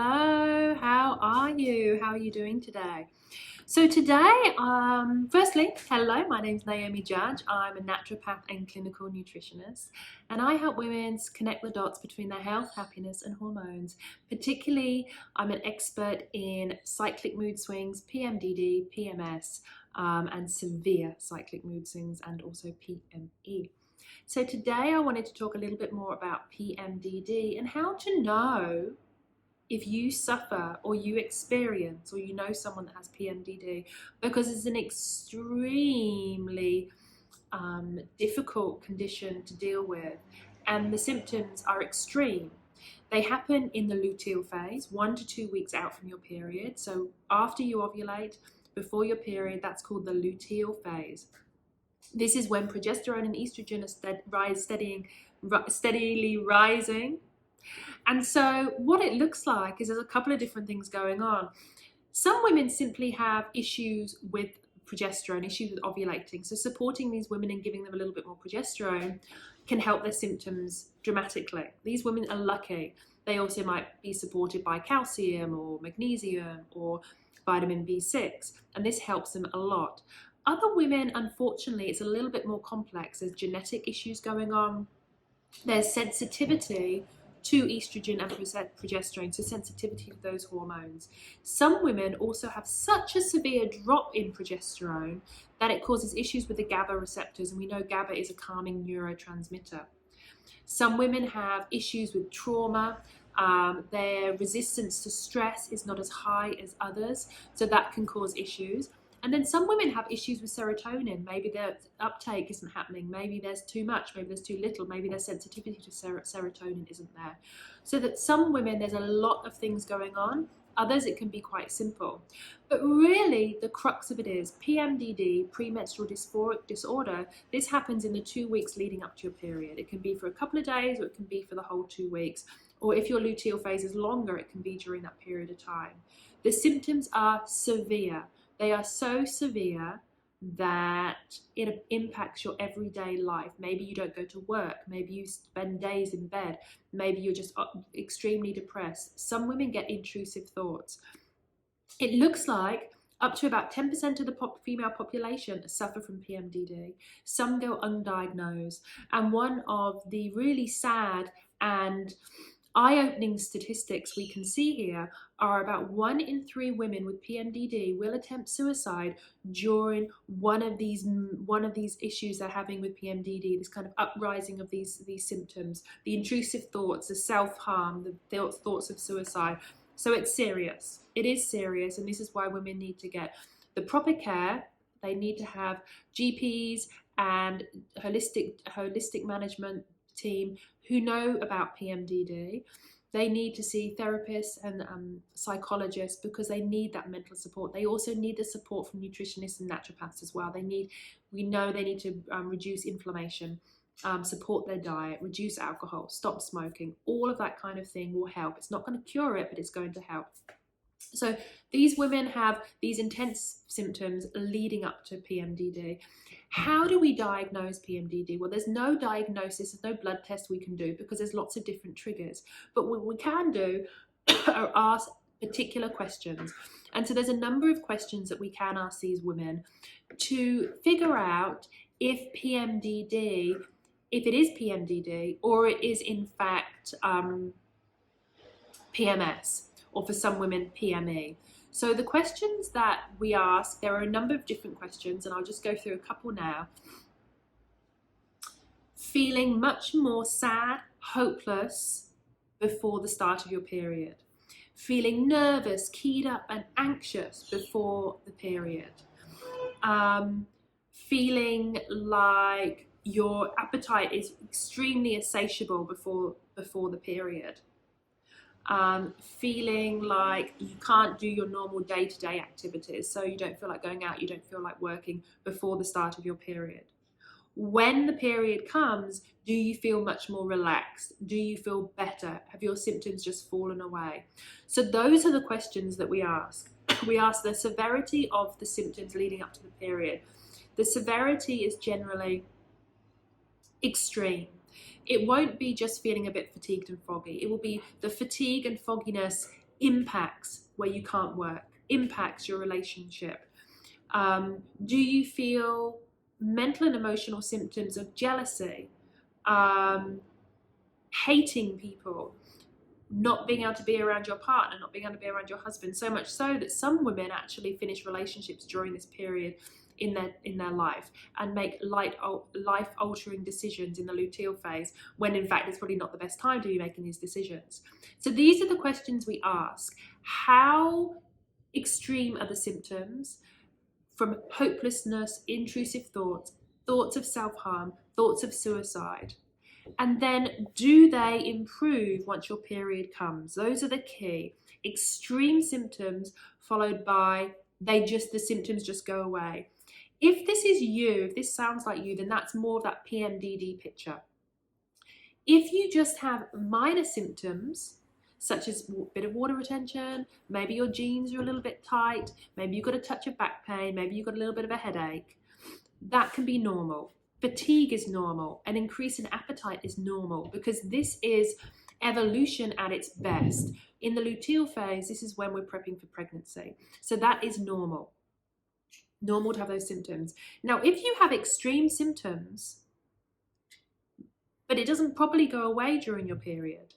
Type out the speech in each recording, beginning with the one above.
Hello, how are you? How are you doing today? So today, firstly, hello, my name's Naomi Judge. I'm a naturopath and clinical nutritionist, and I help women connect the dots between their health, happiness, and hormones. Particularly, I'm an expert in cyclic mood swings, PMDD, PMS, and severe cyclic mood swings, and also PME. So today I wanted to talk a little bit more about PMDD and how to know if you suffer or you experience or you know someone that has PMDD, because it's an extremely difficult condition to deal with, and the symptoms are extreme. They happen in the luteal phase, 1 to 2 weeks out from your period. So after you ovulate, before your period, that's called the luteal phase. This is when progesterone and estrogen are steadily rising. And so what it looks like is there's a couple of different things going on. Some women simply have issues with progesterone, issues with ovulating. So supporting these women and giving them a little bit more progesterone can help their symptoms dramatically. These women are lucky. They also might be supported by calcium or magnesium or vitamin B6, and this helps them a lot. Other women, unfortunately, it's a little bit more complex. There's genetic issues going on. There's sensitivity to estrogen and progesterone, so sensitivity to those hormones. Some women also have such a severe drop in progesterone that it causes issues with the GABA receptors, and we know GABA is a calming neurotransmitter. Some women have issues with trauma. Their resistance to stress is not as high as others, so that can cause issues. And then some women have issues with serotonin. Maybe their uptake isn't happening. Maybe there's too much. Maybe there's too little. Maybe their sensitivity to serotonin isn't there. So that some women, there's a lot of things going on. Others, it can be quite simple. But really, the crux of it is PMDD, premenstrual dysphoric disorder. This happens in the 2 weeks leading up to your period. It can be for a couple of days, or it can be for the whole 2 weeks. Or if your luteal phase is longer, it can be during that period of time. The symptoms are severe. They are so severe that it impacts your everyday life. Maybe you don't go to work. Maybe you spend days in bed. Maybe you're just extremely depressed. Some women get intrusive thoughts. It looks like up to about 10% of the female population suffer from PMDD. Some go undiagnosed. And one of the really sad and eye-opening statistics we can see here are about 1 in 3 women with PMDD will attempt suicide during one of these issues they're having with PMDD, this kind of uprising of these symptoms, the intrusive thoughts, the self-harm, the thoughts of suicide. So it's serious. It is serious, and this is why women need to get the proper care. They need to have GPs and holistic management team who know about PMDD. They need to see therapists and psychologists because they need that mental support. They also need the support from nutritionists and naturopaths as well. We know they need to reduce inflammation, support their diet, reduce alcohol, stop smoking. All of that kind of thing will help. It's not going to cure it, but it's going to help. So these women have these intense symptoms leading up to PMDD. How do we diagnose PMDD? Well, there's no diagnosis, there's no blood test we can do because there's lots of different triggers. But what we can do are ask particular questions. And so there's a number of questions that we can ask these women to figure out if it is PMDD, or it is in fact PMS, or for some women, PME. So the questions that we ask, there are a number of different questions, and I'll just go through a couple now. Feeling much more sad, hopeless before the start of your period. Feeling nervous, keyed up, and anxious before the period. Feeling like your appetite is extremely insatiable before the period. Feeling like you can't do your normal day-to-day activities, so you don't feel like going out, you don't feel like working before the start of your period. When the period comes, do you feel much more relaxed? Do you feel better? Have your symptoms just fallen away? So those are the questions that we ask. We ask the severity of the symptoms leading up to the period. The severity is generally extreme. It won't be just feeling a bit fatigued and foggy. It will be the fatigue and fogginess impacts where you can't work, impacts your relationship? Do you feel mental and emotional symptoms of jealousy, hating people, not being able to be around your partner, not being able to be around your husband, so much so that some women actually finish relationships during this period in their life and make life-altering decisions in the luteal phase, when in fact it's probably not the best time to be making these decisions. So these are the questions we ask. How extreme are the symptoms? From hopelessness, intrusive thoughts, thoughts of self-harm, thoughts of suicide. And then, do they improve once your period comes? Those are the key. Extreme symptoms followed by the symptoms just go away. If this is you, if this sounds like you, then that's more of that PMDD picture. If you just have minor symptoms, such as a bit of water retention, maybe your jeans are a little bit tight, maybe you've got a touch of back pain, maybe you've got a little bit of a headache, that can be normal. Fatigue is normal. An increase in appetite is normal, because this is evolution at its best. In the luteal phase, this is when we're prepping for pregnancy. So that is normal. Normal to have those symptoms. Now, if you have extreme symptoms, but it doesn't properly go away during your period,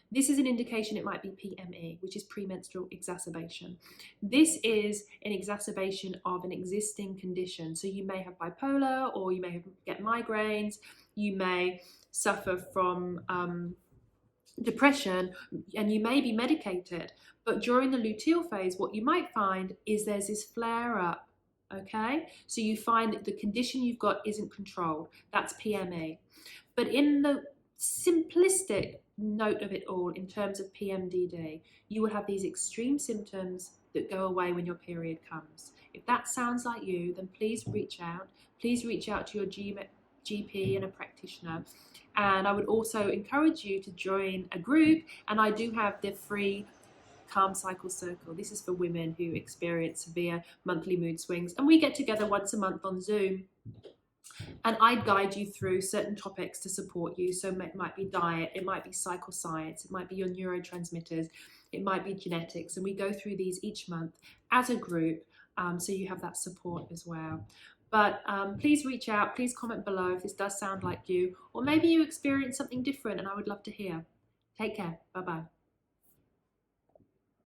this is an indication it might be PME, which is premenstrual exacerbation. This is an exacerbation of an existing condition. So you may have bipolar, or you may get migraines, you may suffer from depression, and you may be medicated. But during the luteal phase, what you might find is there's this flare up, okay? So you find that the condition you've got isn't controlled. That's PME. But in the simplistic note of it all, in terms of PMDD, you will have these extreme symptoms that go away when your period comes. If that sounds like you, then please reach out. Please reach out to your GP and a practitioner. And I would also encourage you to join a group, and I do have the free Calm Cycle Circle. This is for women who experience severe monthly mood swings, and we get together once a month on Zoom, and I guide you through certain topics to support you. So it might be diet, it might be cycle science, it might be your neurotransmitters, it might be genetics, and we go through these each month as a group, so you have that support as well. But please reach out, please comment below if this does sound like you, or maybe you experience something different, and I would love to hear. Take care, bye-bye.